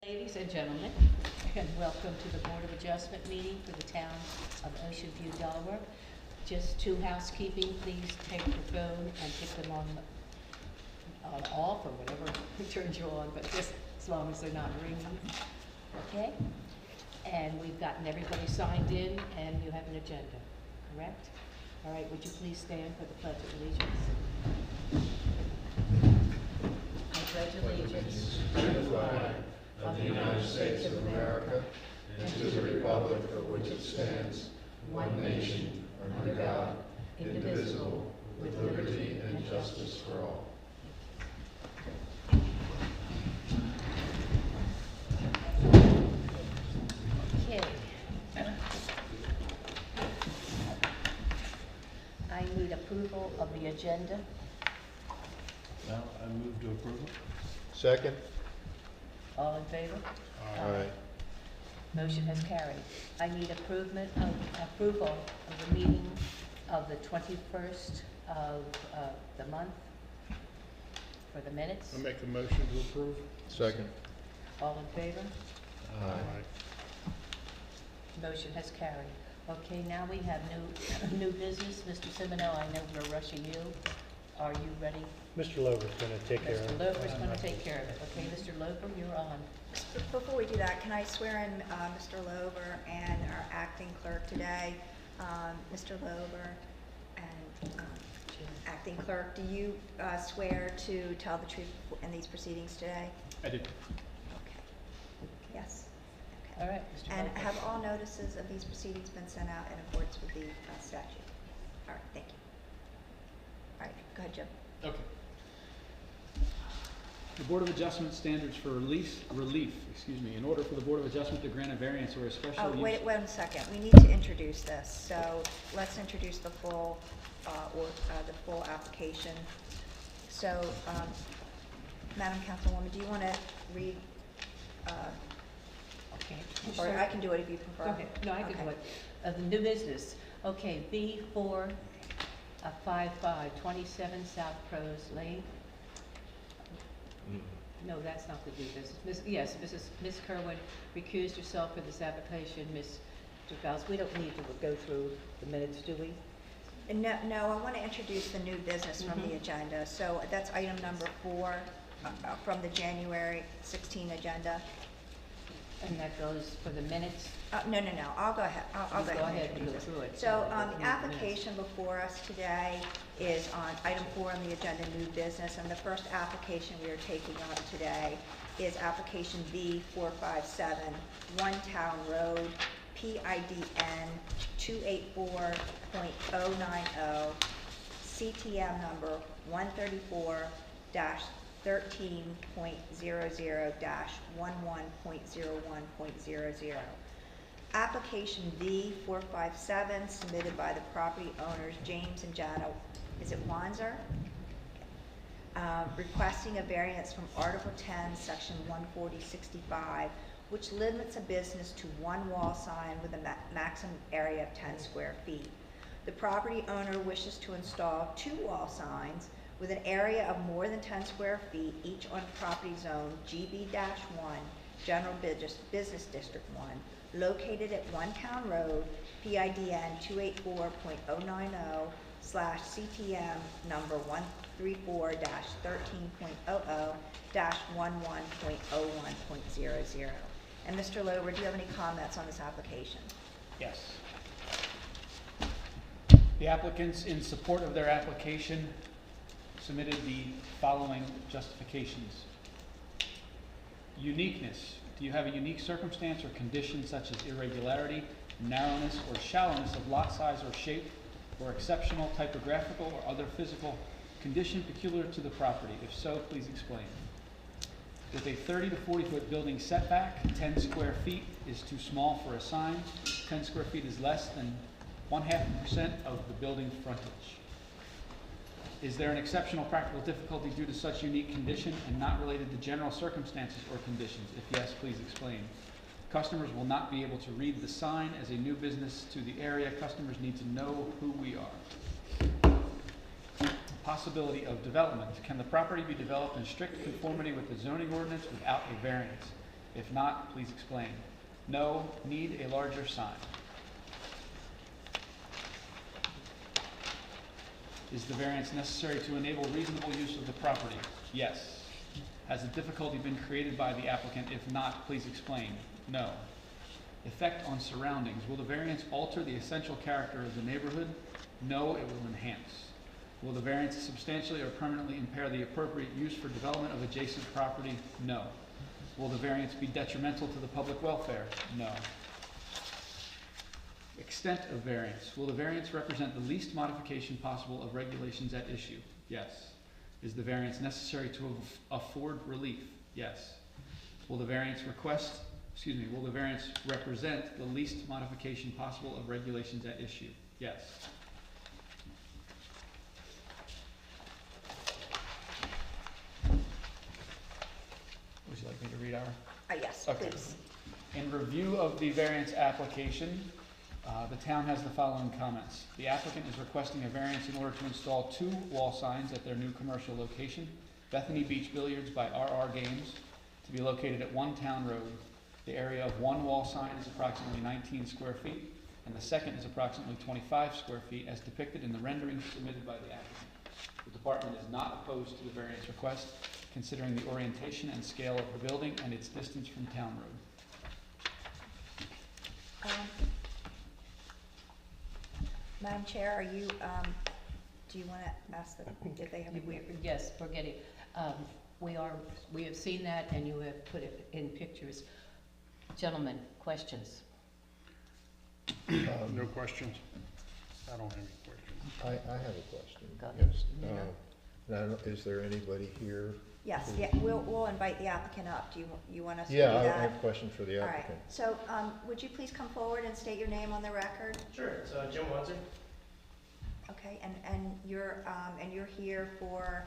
Ladies and gentlemen, and welcome to the Board of Adjustment meeting for the town of Ocean View, Delaware. Just two housekeeping, please take your phone and pick them on off or whatever turns you on, but just as long as they're not ringing, okay? And we've gotten everybody signed in, and you have an agenda, correct? All right, would you please stand for the Pledge of Allegiance? I pledge allegiance to the flag of the United States of America and to the republic for which it stands, one nation, under God, indivisible, with liberty and justice for all. Okay. I need approval of the agenda. Well, I move to approval. Second? All in favor? Aye. Motion has carried. I need approval of the meeting of the 21st of the month for the minutes. I make a motion to approve. Second? All in favor? Aye. Motion has carried. Okay, now we have new business. Mr. Semino, I know we're rushing you. Are you ready? Mr. Lover's going to take care of it. Mr. Lover's going to take care of it. Okay, Mr. Lover, you're on. Before we do that, can I swear in Mr. Lover and our acting clerk today? Mr. Lover and acting clerk, do you swear to tell the truth in these proceedings today? I did. Okay. Yes. Okay. All right, Mr. And Lover. have all notices of these proceedings been sent out in accordance with the statute? All right, thank you. All right, go ahead, Jim. Okay. The Board of Adjustment standards for relief, in order for the Board of Adjustment to grant a variance or a special Oh, use. wait 1 second. We need to introduce this. So let's introduce the full, the full application. So, Madam Councilwoman, do you want to read, Okay. or I can do it if you prefer? Okay, no, I can do Okay. it. The new business. Okay, B4 55 27 South Prose Lane. No, that's not the new business. Yes, Ms. Kerwin recused herself for this application. Mr. Fouts, we don't need to go through the minutes, do we? No, I want to introduce the new business from the agenda. So that's item number 4 from the January 16 agenda. And that goes for the minutes. No. I'll go ahead. I'll Go go ahead and introduce go it. through it. So We the need the minutes. application before us today is on item 4 on the agenda, new business, and the first application we are taking on today is application B457, One Town Road, PIDN 284.090, CTM number 134-13.00-11.01.00. Application B457 submitted by the property owners James and Jana, is it Wanzer? Requesting a variance from Article 10, Section 14065, which limits a business to one wall sign with a maximum area of 10 square feet. The property owner wishes to install 2 wall signs with an area of more than 10 square feet, each on property zone GB-1, General Business District 1, located at One Town Road, PIDN 284.090/CTM number 134-13.00-11.01.00. And Mr. Lower, do you have any comments on this application? Yes. The applicants, in support of their application, submitted the following justifications. Uniqueness. Do you have a unique circumstance or condition such as irregularity, narrowness, or shallowness of lot size or shape, or exceptional typographical or other physical condition peculiar to the property? If so, please explain. With a 30 to 40 foot building setback, 10 square feet is too small for a sign. 10 square feet is less than 0.5% of the building frontage. Is there an exceptional practical difficulty due to such unique condition and not related to general circumstances or conditions? If yes, please explain. Customers will not be able to read the sign. As a new business to the area, customers need to know who we are. Possibility of development. Can the property be developed in strict conformity with the zoning ordinance without a variance? If not, please explain. No, need a larger sign. Is the variance necessary to enable reasonable use of the property? Yes. Has the difficulty been created by the applicant? If not, please explain. No. Effect on surroundings. Will the variance alter the essential character of the neighborhood? No, it will enhance. Will the variance substantially or permanently impair the appropriate use for development of adjacent property? No. Will the variance be detrimental to the public welfare? No. Extent of variance. Will the variance represent the least modification possible of regulations at issue? Yes. Is the variance necessary to afford relief? Yes. Will the variance will the variance represent the least modification possible of regulations at issue? Yes. Would you like me to read our? Yes, Okay. please. In review of the variance application, the town has the following comments. The applicant is requesting a variance in order to install 2 wall signs at their new commercial location, Bethany Beach Billiards by RR Games, to be located at 1 Town Road. The area of 1 wall sign is approximately 19 square feet, and the second is approximately 25 square feet as depicted in the rendering submitted by the applicant. The department is not opposed to the variance request, considering the orientation and scale of the building and its distance from Town Road. Madam Chair, are you, do you want to ask them if they have a Yes, we're getting, we have seen that and you have put it in pictures. Gentlemen, questions? No questions? I don't have any questions. I have a question. Go ahead. Yes. Nina? Is there anybody here? Yes, yeah, we'll invite the applicant up. Do you want us to do Yeah, that? I have a question for the All right, applicant. so, would you please come forward and state your name on the record? Sure, it's Jim Wanzer. Okay, and you're here for,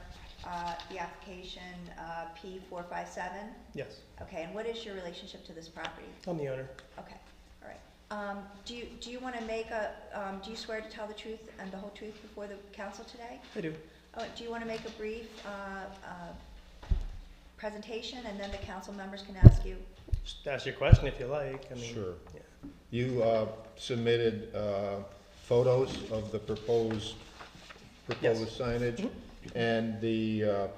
the application, P457? Yes, Okay, and what is your relationship to this property? I'm the owner. Okay, all right. Do you want to make do you swear to tell the truth and the whole truth before the council today? I do. Do you want to make a brief, presentation, and then the council members can ask you? Just ask your question if you like. I mean, Sure. yeah. You submitted photos of the proposed signage, and the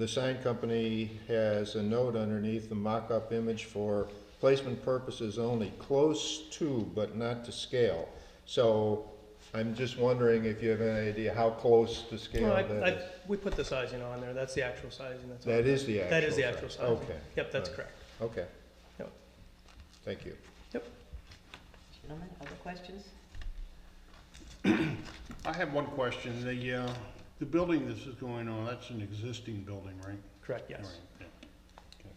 sign company has a note underneath, the mock-up image for placement purposes only, close to but not to scale. So I'm just wondering if you have any idea how close to scale Well, that is. we put the sizing on there. That's the actual sizing. That's all. That is the actual That is the size. actual sizing. Okay. Yep, that's All right. correct. Okay. Yep. Thank you. Gentlemen, other questions? I have one question. The building this is going on, that's an existing building, right? Correct, yes. Right, yeah.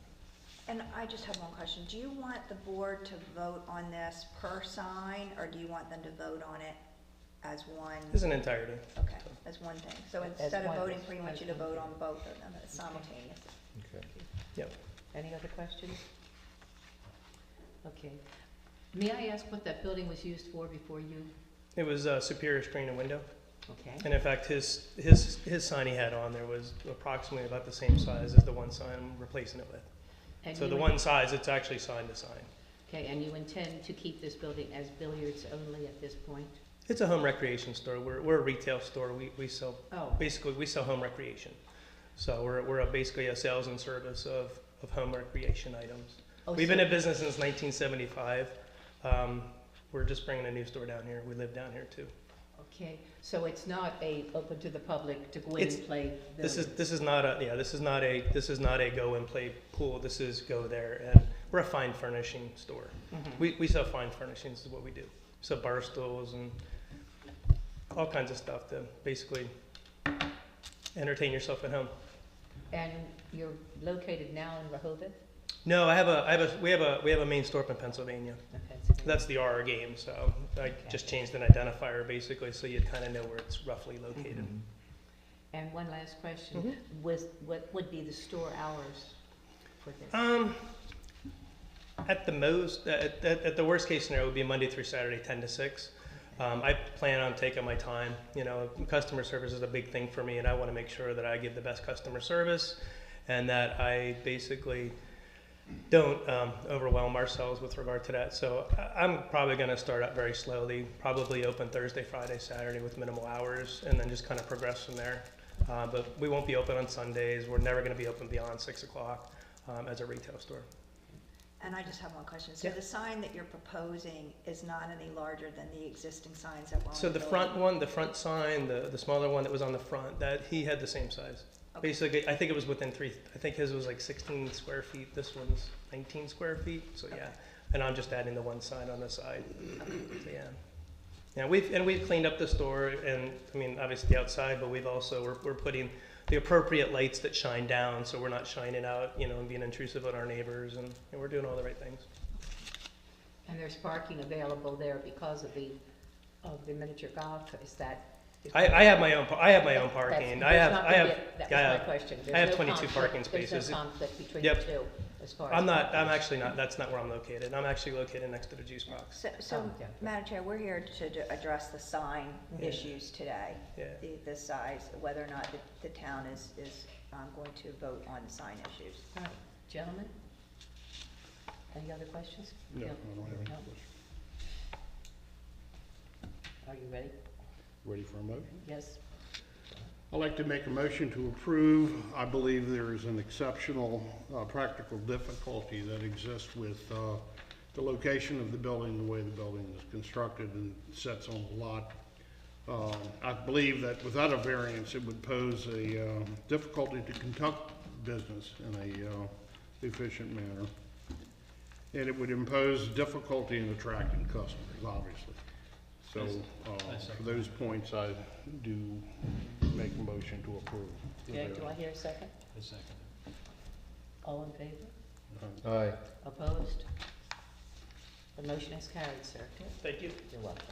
And I just have one question. Do you want the board to vote on this per sign, or do you want them to vote on it as one? This is an entirety. Okay, as one thing. So As instead of one, voting, as pretty much one you to thing. vote on both of them simultaneously. Okay. Yep. Any other questions? Okay. May I ask what that building was used for before you? It was superior screen and window. Okay. And in fact, his sign he had on there was approximately about the same size as the one sign I'm replacing it with. And So you the in- one size, it's actually sign to sign. Okay, and you intend to keep this building as billiards only at this point? It's a home recreation store. We're a retail store. We sell, Oh, basically, we sell home recreation. So we're basically a sales and service of home recreation items. oh, We've so- been in business since 1975. We're just bringing a new store down here. We live down here too. Okay, so it's not open to the public to go in It's- and play This billiards? is not a go and play pool. This is go there, and we're a fine furnishing store. Mhm. We sell fine furnishings is what we do. So bar stools and all kinds of stuff to basically entertain yourself at home. And you're located now in Rehoboth? No, we have a main store up in Pennsylvania. in Pennsylvania? That's the RR game, so I Okay. just changed an identifier basically so you'd kind of know where it's roughly located. Mm-hmm. And one last question, Mhm. what would be the store hours for this? At the most, at the worst case scenario would be Monday through Saturday, 10 to 6. I plan on taking my time. You know, customer service is a big thing for me, and I want to make sure that I give the best customer service and that I basically don't overwhelm ourselves with regard to that. So I'm probably going to start out very slowly, probably open Thursday, Friday, Saturday with minimal hours, and then just kind of progress from there. But we won't be open on Sundays. We're never going to be open beyond 6 o'clock as a retail store. And I just have one question. So Yeah. the sign that you're proposing is not any larger than the existing signs that were on So the the building? front one, the front sign, the smaller one that was on the front, that he had the same size. Okay. Basically, I think it was within I think his was like 16 square feet. This one's 19 square feet. So yeah, Okay. and I'm just adding the one sign on the side. So yeah. Yeah, we've cleaned up the store, and I mean obviously the outside, but we've also we're putting the appropriate lights that shine down, so we're not shining out, you know, and being intrusive on our neighbors, and we're doing all the right things. And there's parking available there because of the miniature golf, is that? I have my own parking. That was my question. I have There's no 22 conflict- parking spaces. There's no conflict between the Yep. two as far as. I'm parking. actually not, that's not where I'm located. I'm actually located next to the juice box. So, Oh, yeah. Madam Chair, we're here to address the sign Yeah. issues today. Yeah. The size, whether or not the town is going to vote on the sign issues. All right, gentlemen? Any other questions? No, I Bill? don't have any No? questions. Are you ready? Ready for a motion? Yes? I'd like to make a motion to approve. I believe there is an exceptional practical difficulty that exists with the location of the building, the way the building is constructed and sets on the lot. I believe that without a variance, it would pose a difficulty to conduct business in a efficient manner. And it would impose difficulty in attracting customers, obviously. So, for those points, I do make a motion to approve. Okay, do I hear a second? A second. All in favor? Aye. Opposed? The motion is carried, sir. Thank you. You're welcome.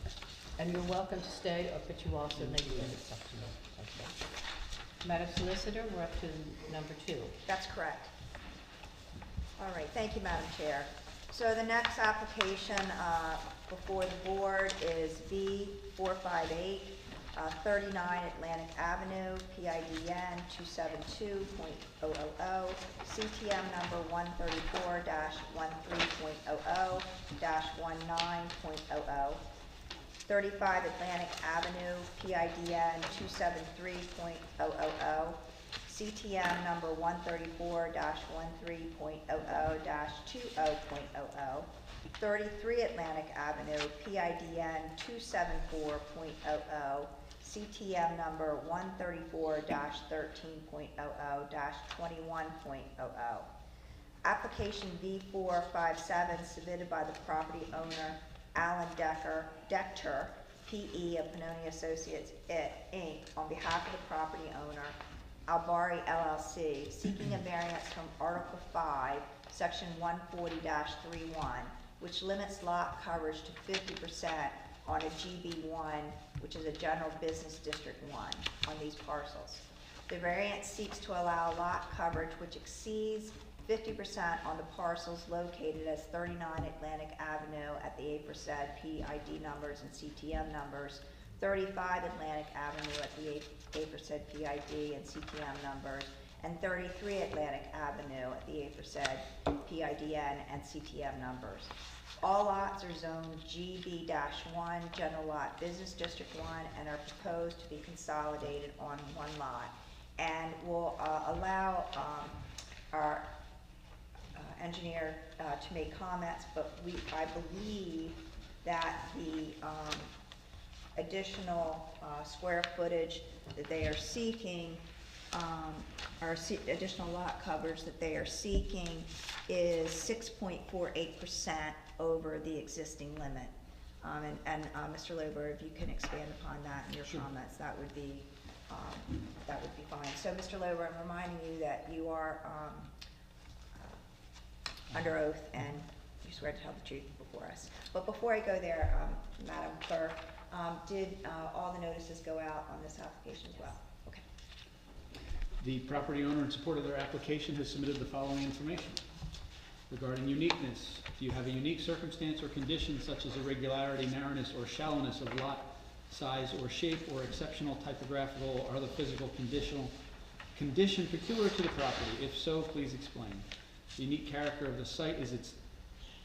And you're welcome to stay, but you also may be exceptional. Okay. Madam Solicitor, we're up to number 2. That's correct. All right, thank you, Madam Chair. So the next application before the board is B458, 39 Atlantic Avenue, PIDN 272.000, CTM number 134-13.00-19.00, 35 Atlantic Avenue, PIDN 273.000, CTM number 134-13.00-20.00, 33 Atlantic Avenue, PIDN 274.00, CTM number 134-13.00-21.00. Application V457 submitted by the property owner Alan Dechter, P.E. of Pannoni Associates, Inc., on behalf of the property owner, Albari LLC, seeking a variance from Article 5, Section 140-31, which limits lot coverage to 50% on a GB1, which is a General Business District 1, on these parcels. The variance seeks to allow lot coverage which exceeds 50% on the parcels located as 39 Atlantic Avenue at the aforesaid PID numbers and CTM numbers, 35 Atlantic Avenue at the aforesaid PID and CTM numbers, and 33 Atlantic Avenue at the aforesaid PIDN and CTM numbers. All lots are zoned GB-1, General Lot Business District 1, and are proposed to be consolidated on one lot, and will allow our engineer to make comments, but I believe that the additional square footage that they are seeking, additional lot coverage that they are seeking is 6.48% over the existing limit. Mr. Lober, if you can expand upon that in your comments, that would be fine. So, Mr. Lober, I'm reminding you that you are under oath and you swear to tell the truth before us. But before I go there, Madam Clerk, did all the notices go out on this application as well? Okay. The property owner, in support of their application, has submitted the following information. Regarding uniqueness, do you have a unique circumstance or condition such as irregularity, narrowness, or shallowness of lot size or shape, or exceptional typographical or other physical condition peculiar to the property? If so, please explain. The unique character of the site is its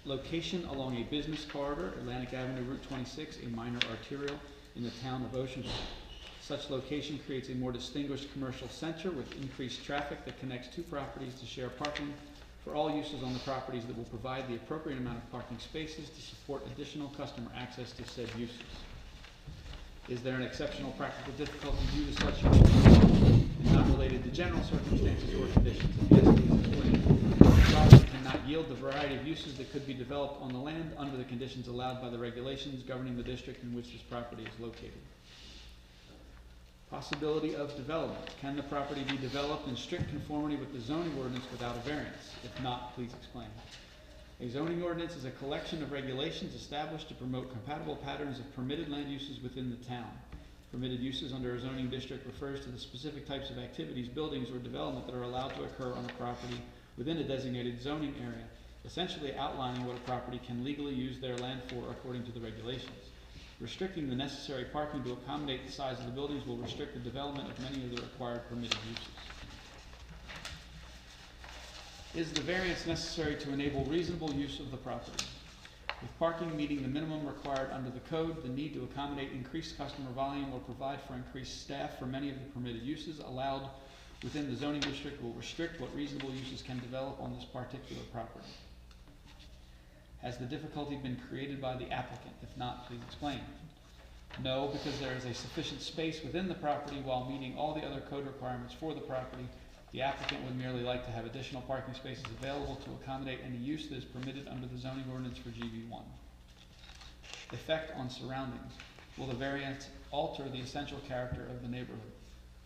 location along a business corridor, Atlantic Avenue, Route 26, a minor arterial in the town of Ocean. Such location creates a more distinguished commercial center with increased traffic that connects two properties to share parking for all uses on the properties that will provide the appropriate amount of parking spaces to support additional customer access to said uses. Is there an exceptional practical difficulty due to such use and not related to general circumstances or conditions? If yes, please explain. The property cannot yield the variety of uses that could be developed on the land under the conditions allowed by the regulations governing the district in which this property is located. Possibility of development. Can the property be developed in strict conformity with the zoning ordinance without a variance? If not, please explain. A zoning ordinance is a collection of regulations established to promote compatible patterns of permitted land uses within the town. Permitted uses under a zoning district refers to the specific types of activities, buildings, or development that are allowed to occur on a property within a designated zoning area, essentially outlining what a property can legally use their land for according to the regulations. Restricting the necessary parking to accommodate the size of the buildings will restrict the development of many of the required permitted uses. Is the variance necessary to enable reasonable use of the property? With parking meeting the minimum required under the code, the need to accommodate increased customer volume or provide for increased staff for many of the permitted uses allowed within the zoning district will restrict what reasonable uses can develop on this particular property. Has the difficulty been created by the applicant? If not, please explain. No, because there is a sufficient space within the property while meeting all the other code requirements for the property. The applicant would merely like to have additional parking spaces available to accommodate any use that is permitted under the zoning ordinance for GB1. Effect on surroundings. Will the variance alter the essential character of the neighborhood?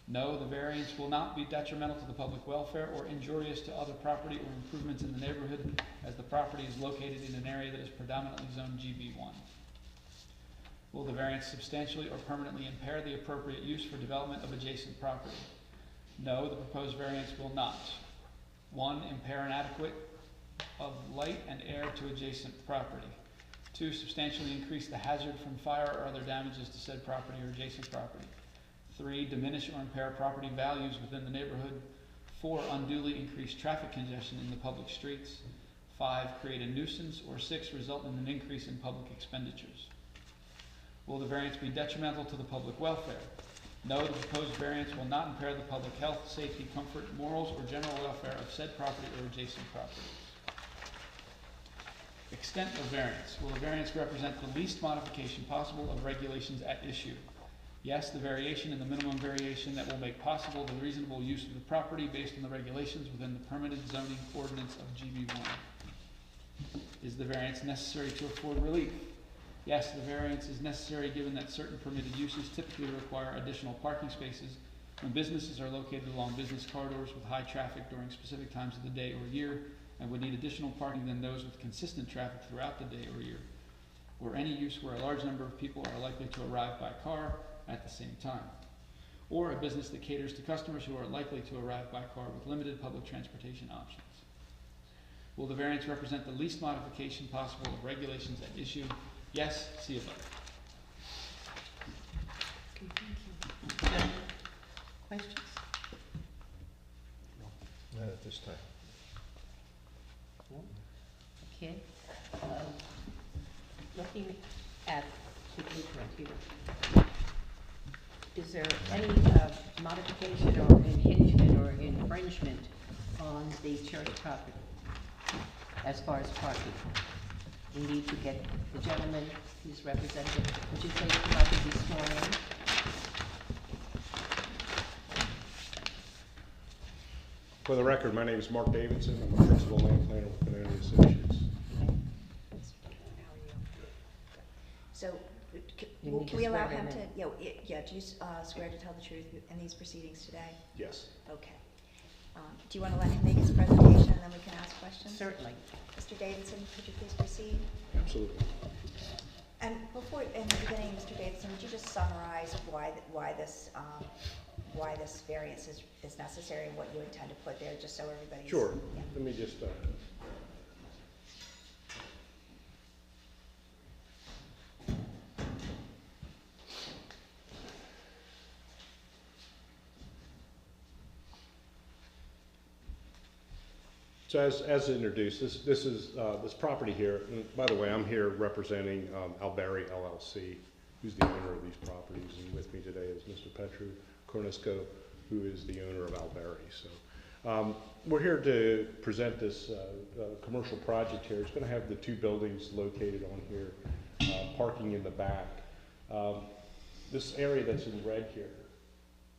No, the variance will not be detrimental to the public welfare or injurious to other property or improvements in the neighborhood, as the property is located in an area that is predominantly zoned GB1. Will the variance substantially or permanently impair the appropriate use for development of adjacent property? No, the proposed variance will not. 1, impair an adequate of light and air to adjacent property. 2, substantially increase the hazard from fire or other damages to said property or adjacent property. 3, diminish or impair property values within the neighborhood. 4, unduly increase traffic congestion in the public streets. 5, create a nuisance. Or 6, result in an increase in public expenditures. Will the variance be detrimental to the public welfare? No, the proposed variance will not impair the public health, safety, comfort, morals, or general welfare of said property or adjacent properties. Extent of variance. Will the variance represent the least modification possible of regulations at issue? Yes, the variation and the minimum variation that will make possible the reasonable use of the property based on the regulations within the permitted zoning ordinance of GB1. Is the variance necessary to afford relief? Yes, the variance is necessary given that certain permitted uses typically require additional parking spaces when businesses are located along business corridors with high traffic during specific times of the day or year and would need additional parking than those with consistent traffic throughout the day or year, or any use where a large number of people are likely to arrive by car at the same time, or a business that caters to customers who are likely to arrive by car with limited public transportation options. Will the variance represent the least modification possible of regulations at issue? Yes, see above. Okay, thank you. Questions? Not at this time. Okay. Looking at the blueprint here, is there any modification or impingement or infringement on the church property as far as parking? We need to get the gentleman who's represented. Would you please come up and be sworn in? For the record, my name is Mark Davidson. I'm a principal land planner with Benoni Associates. So, You need to can we allow swear him him to, in. do you swear to tell the truth in these proceedings today? Yes. Okay. Do you want to let him make his presentation and then we can ask questions? Certainly. Mr. Davidson, could you please proceed? Absolutely. And before, in the beginning, Mr. Davidson, would you just summarize why this variance is necessary and what you intend to put there, just so everybody's... Sure. Yeah. Let me just So as introduced, this is this property here, and by the way, I'm here representing Alberry LLC, who's the owner of these properties, and with me today is Mr. Petru Cornisco, who is the owner of Alberry. So we're here to present this commercial project here. It's going to have the two buildings located on here, parking in the back. This area that's in red here,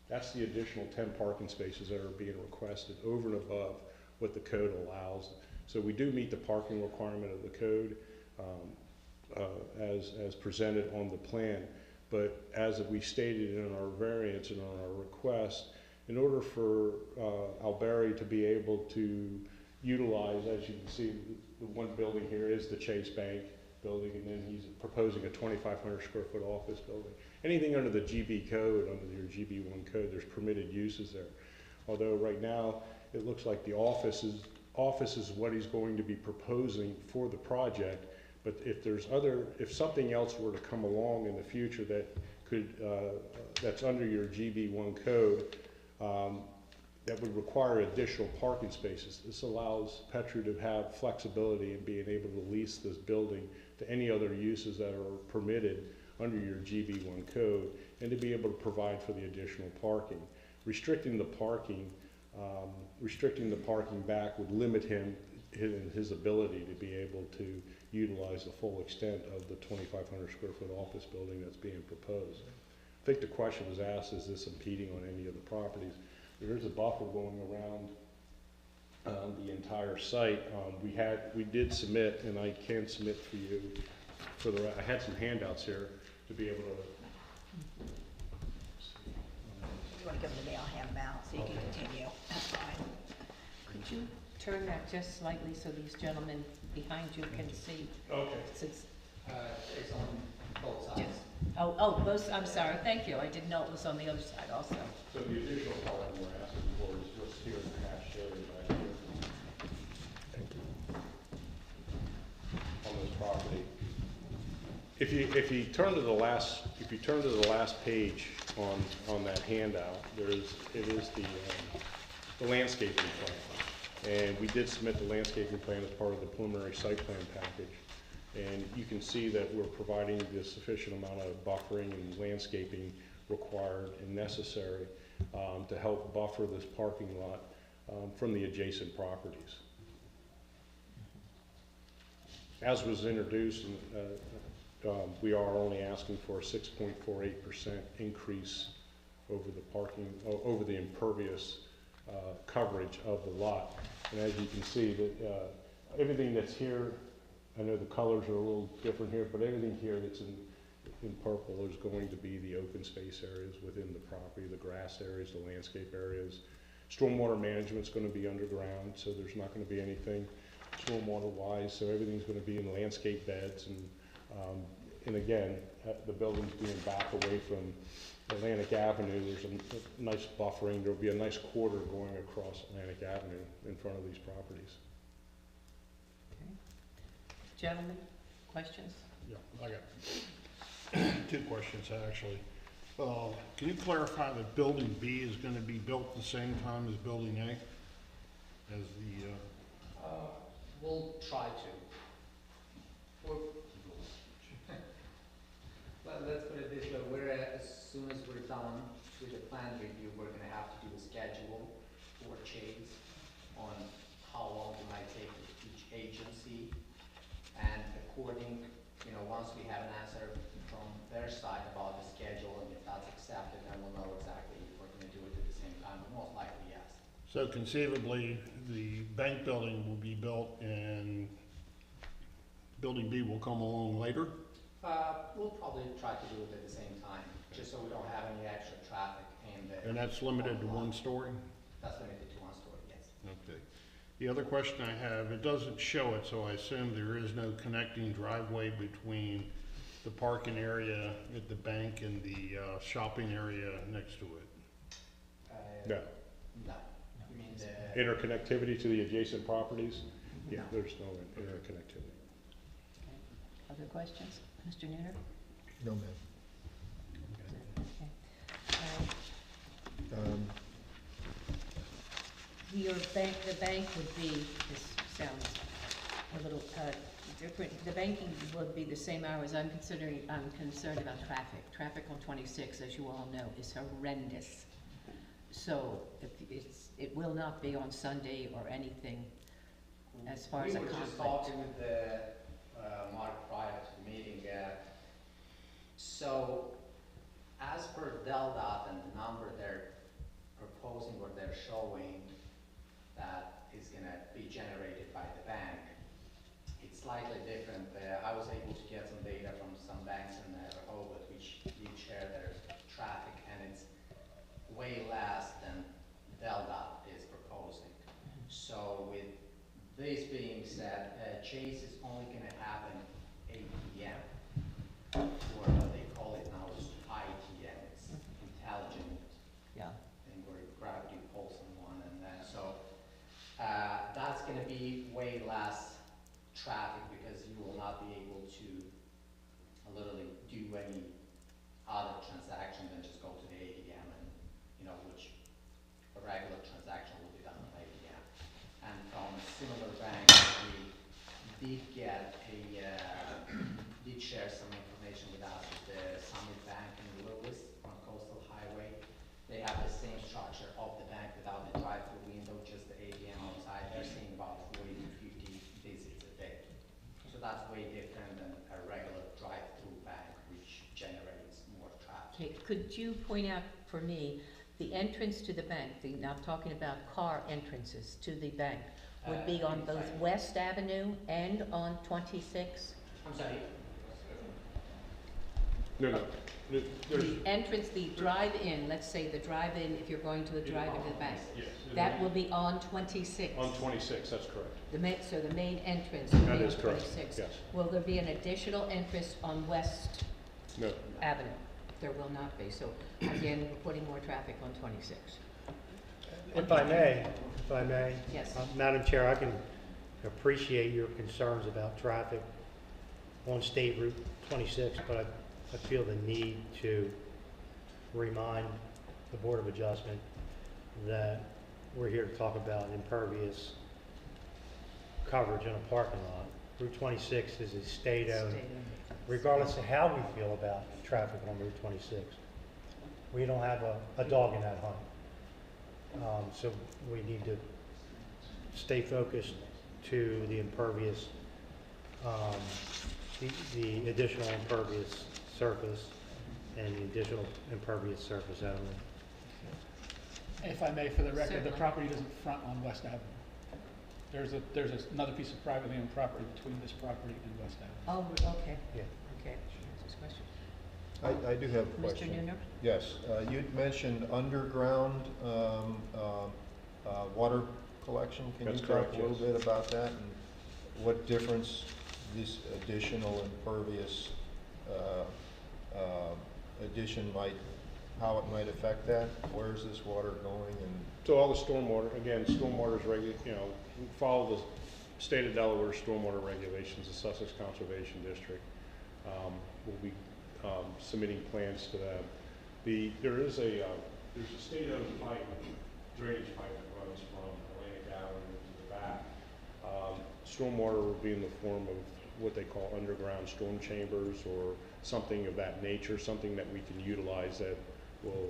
that's the additional 10 parking spaces that are being requested over and above what the code allows. So we do meet the parking requirement of the code as presented on the plan. But as we stated in our variance and on our request, in order for Alberry to be able to utilize, as you can see, the one building here is the Chase Bank building, and then he's proposing a 2,500 square foot office building. Anything under the GB code, under your GB1 code, there's permitted uses there. Although right now, it looks like the office is what he's going to be proposing for the project. But if something else were to come along in the future that could, that's under your GB1 code, that would require additional parking spaces. This allows Petru to have flexibility in being able to lease this building to any other uses that are permitted under your GB1 code, and to be able to provide for the additional parking. Restricting the parking back would limit him in his ability to be able to utilize the full extent of the 2,500 square foot office building that's being proposed. I think the question was asked, is this impeding on any of the properties? There is a buffer going around the entire site. We did submit, and I can submit for you, I had some handouts here to be able to. You want to give them to me, I'll hand them out, so you can continue. That's fine. Could you turn that just slightly so these gentlemen behind you can see? Okay. Since, It's on both sides. both, I'm sorry, thank you. I didn't know it was on the other side also. So the additional parking we're asking for is what's here in the hash area back here. On this property. If you turn to the last page on that handout, it is the landscaping plan. And we did submit the landscaping plan as part of the preliminary site plan package. And you can see that we're providing the sufficient amount of buffering and landscaping required and necessary to help buffer this parking lot from the adjacent properties. As was introduced, we are only asking for a 6.48% increase over the impervious coverage of the lot. And as you can see, that everything that's here, I know the colors are a little different here, but everything here that's in purple is going to be the open space areas within the property, the grass areas, the landscape areas. Stormwater management's going to be underground, so there's not going to be anything stormwater-wise, so everything's going to be in landscape beds. And again, the building's being back away from Atlantic Avenue. There's a nice buffering. There'll be a nice corridor going across Atlantic Avenue in front of these properties. Okay. Gentlemen, questions? Yeah, I got two questions actually. Can you clarify that Building B is going to be built the same time as Building A? As the We'll try to. Well, let's put it this way, as soon as we're done with the plan review, we're gonna have to do a schedule for Chase on how long it might take each agency. And according, once we have an answer from their side about the schedule, and if that's accepted, then we'll know exactly if we're gonna do it at the same time, but most likely, yes. So conceivably, the bank building will be built and Building B will come along later? We'll probably try to do it at the same time, just so we don't have any extra traffic in there. And that's limited to one story? That's limited to one story, yes. Okay. The other question I have, it doesn't show it, so I assume there is no connecting driveway between the parking area at the bank and the shopping area next to it? No. No. You mean the... Interconnectivity to the adjacent properties? Yeah, there's no interconnectivity. Okay. Other questions? Mr. Nooner? No, ma'am. Okay. the bank would be, this sounds a little, different, the banking would be the same hours. I'm concerned about traffic. Traffic on 26, as you all know, is horrendous. So it will not be on Sunday or anything as far as a We were just conflict. talking with the, Mark prior to the meeting, so as per DelDOT and the number they're proposing or they're showing that is gonna be generated by the bank, it's slightly different. I was able to get some data from some banks in Rehoboth which each share their traffic, and it's way less than DelDOT is proposing. So with this being said, Chase is only gonna happen 8 p.m. or what they call it now is ITM, it's intelligent Yeah. thing where you gravity pulls someone, and then so that's going to be way less traffic because you will not be able to literally do any other transaction than just go to the ATM and, you know, which a regular transaction will be done on ATM. And from a similar bank, we did get did share some information with us with the Summit Bank in Lewis on Coastal Highway. They have the same structure of the bank without the drive-through window, just the ATM outside. They're seeing about 40 to 50 visits a day. So that's way different than a regular drive-through bank, which generates more traffic. Okay, could you point out for me, the entrance to the bank, I'm talking about car entrances to the bank, would be on both inside. West Avenue and on 26? I'm sorry. No. There's, The entrance, the drive-in, let's say the drive-in, if you're going to the drive-in to the bank, yes. that will be on 26? On 26, that's correct. So the main entrance will That be on is correct, 26? yes. Will there be an additional entrance on West No. Avenue? There will not be, so again, we're putting more traffic on 26. If I may, Yes. Madam Chair, I can appreciate your concerns about traffic on State Route 26, but I feel the need to remind the Board of Adjustment that we're here to talk about impervious coverage in a parking lot. Route 26 is a state-owned, regardless of how we feel about traffic on Route 26. We don't have a dog in that hunt. So we need to stay focused to the impervious, the additional impervious surface and the additional impervious surface only. If I may, for the record, the Certainly. property doesn't front on West Avenue. There's another piece of privately owned property between this property and West Avenue. Oh, okay. Yeah. Okay, that's his question. I do have a Mr. question. Nooner? Yes, you'd mentioned underground water collection. Can you That's talk correct, a little yes. bit about that and what difference this additional impervious addition how it might affect that? Where is this water going and? So all the stormwater, again, stormwater is follow the state of Delaware stormwater regulations, the Sussex Conservation District. Will be submitting plans to them. There's a state-owned pipe, drainage pipe that runs from Atlantic Avenue to the back. Stormwater will be in the form of what they call underground storm chambers or something of that nature, something that we can utilize that will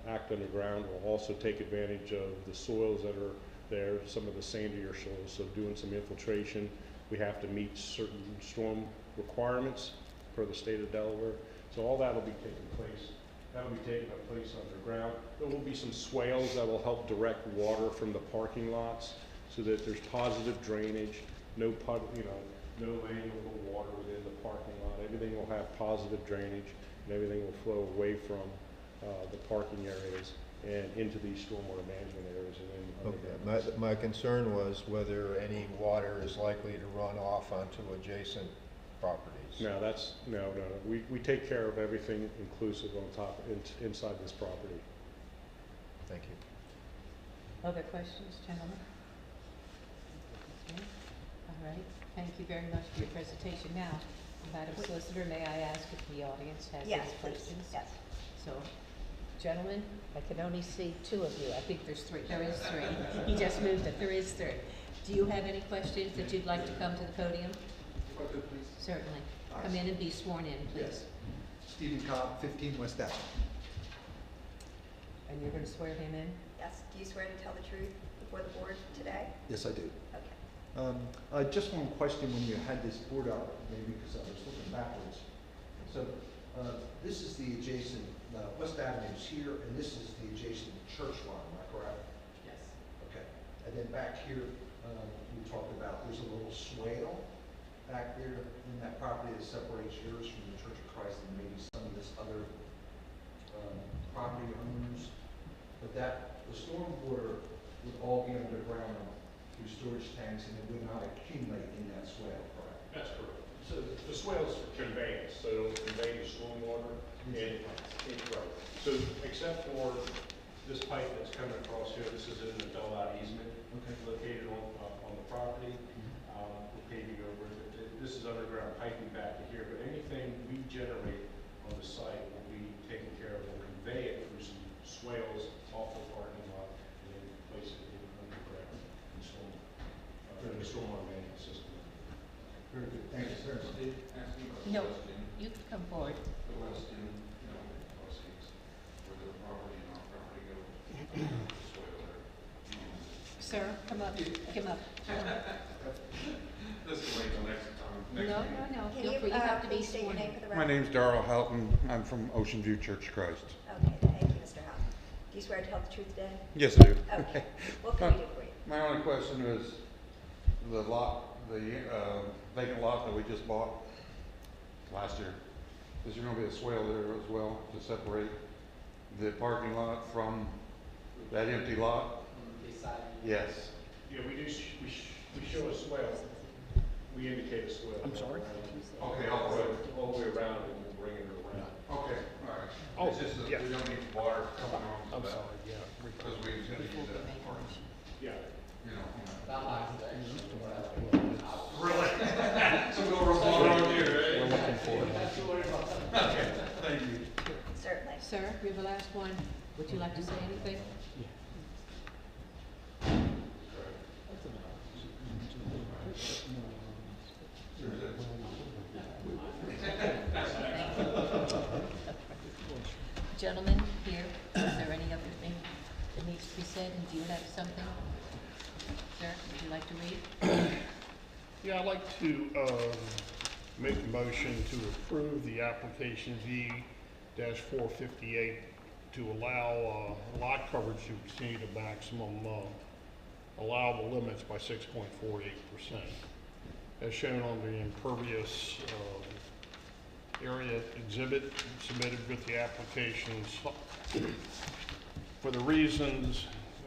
act underground. We'll also take advantage of the soils that are there, some of the sandier soils, so doing some infiltration. We have to meet certain storm requirements for the state of Delaware. So all that will be taking place. That will be taking place underground. There will be some swales that will help direct water from the parking lots so that there's positive drainage, no landing of water within the parking lot. Everything will have positive drainage and everything will flow away from the parking areas and into these stormwater management areas and then underground. Okay, my concern was whether any water is likely to run off onto adjacent properties. No, no. We take care of everything inclusive on top, inside this property. Thank you. Other questions, gentlemen? Okay. All right, thank you very much for your presentation. Now, Madam Solicitor, may I ask if the audience has Yes, any please. questions? Yes. So, Gentlemen, I can only see two of you. I think there's three. There is three. He just moved it. There is three. Do you have any questions that you'd like to come to the podium? If I could, please. Certainly. Come in and be sworn in, please. Stephen Cobb, 15 West Avenue. And you're going to swear him in? Yes, do you swear to tell the truth before the board today? Yes, I do. Okay. Just one question when you had this board up, maybe because I was looking backwards. So this is the adjacent, West Avenue is here, and this is the adjacent church line, am I correct? Yes. Okay. And then back here, we talked about, there's a little swale back there in that property that separates yours from the Church of Christ and maybe some of this other property owners. But the storm water would all be underground through storage tanks and it would not accumulate in that swale, correct? That's correct. So the swales for conveyance, so it'll convey the stormwater and, right. So except for this pipe that's coming across here, this is in the Bell easement, located on the property. We're paving over it. This is underground piping back to here, but anything we generate on the site will be taken care of. We'll convey it through some swales off the parking lot and then place it in underground in the stormwater management system. Very good. Thank you, sir. No, you can come forward. The western, crossings where the property and our property go, soil there. Sir, come up. Come up. This can wait till next time. No, no, no. Can Feel you, free. You have to be please state your sworn name in. for the My record? name's Darrell Houghton. I'm from Ocean View Church of Christ. Okay, thank you, Mr. Houghton. Do you swear to tell the truth today? Yes, I do. Okay. What can we do for you? My only question is the lot, the vacant lot that we just bought last year. Is there gonna be a swale there as well to separate the parking lot from that empty lot? Beside. Yes. Yeah, we show a swale. We indicate a swale. I'm sorry? Okay, I'll put it. All the way around and we'll bring it around. Okay, all right. Oh, It's just that yeah. we don't need water coming on I'm to that. sorry, yeah. Because we're gonna use that part, Yeah. you know. That last section. Really? So we'll revolve on you, We're eh? looking for it. Not too worried about that. Okay, thank you. Certainly. Sir, you're the last one. Would you like to say anything? Gentlemen here, is there any other thing that needs to be said? And do you have something? Sir, would you like to read? Yeah, I'd like to make a motion to approve the application V-458 to allow lot coverage to exceed a maximum allowable limits by 6.48%. As shown on the impervious area exhibit submitted with the applications. For the reasons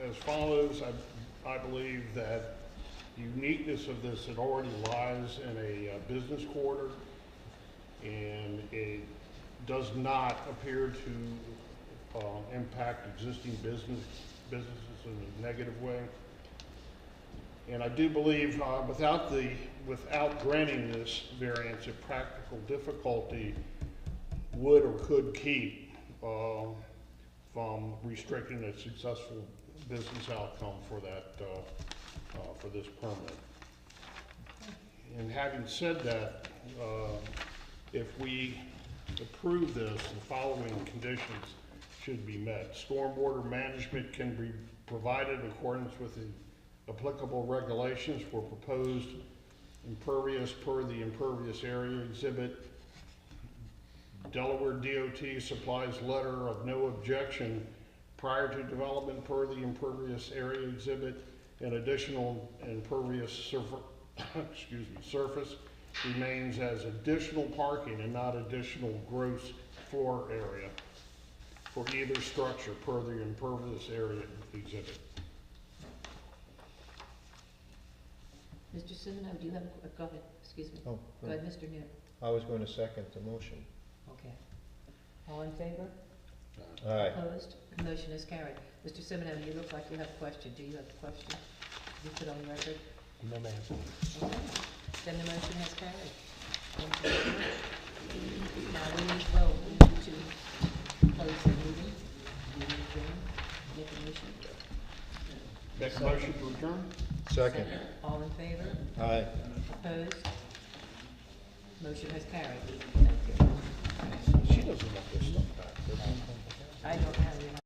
as follows, I believe that the uniqueness of this, it already lies in a business corridor, and it does not appear to impact existing businesses in a negative way. And I do believe without granting this variance, a practical difficulty would or could keep from restricting a successful business outcome for that for this permit. And having said that, if we approve this, the following conditions should be met. Stormwater management can be provided in accordance with the applicable regulations for proposed impervious per the impervious area exhibit. Delaware DOT supplies letter of no objection prior to development per the impervious area exhibit, and additional impervious surface remains as additional parking and not additional gross floor area for either structure per the impervious area exhibit. Mr. Simoneau, do you have, go ahead, excuse me. Oh, Go ahead, Mr. Newton. I was going to second the motion. Okay. All in favor? Aye. Opposed? The motion is carried. Mr. Simoneau, you look like you have a question. Do you have a question? You put on the record? No, ma'am. Okay. Then the motion has carried. Thank you very much. Now we need to close the meeting. Make a motion to adjourn? Second. All in favor? Aye. Opposed? Motion has carried. Thank you. She doesn't want this stuff back. I don't have it.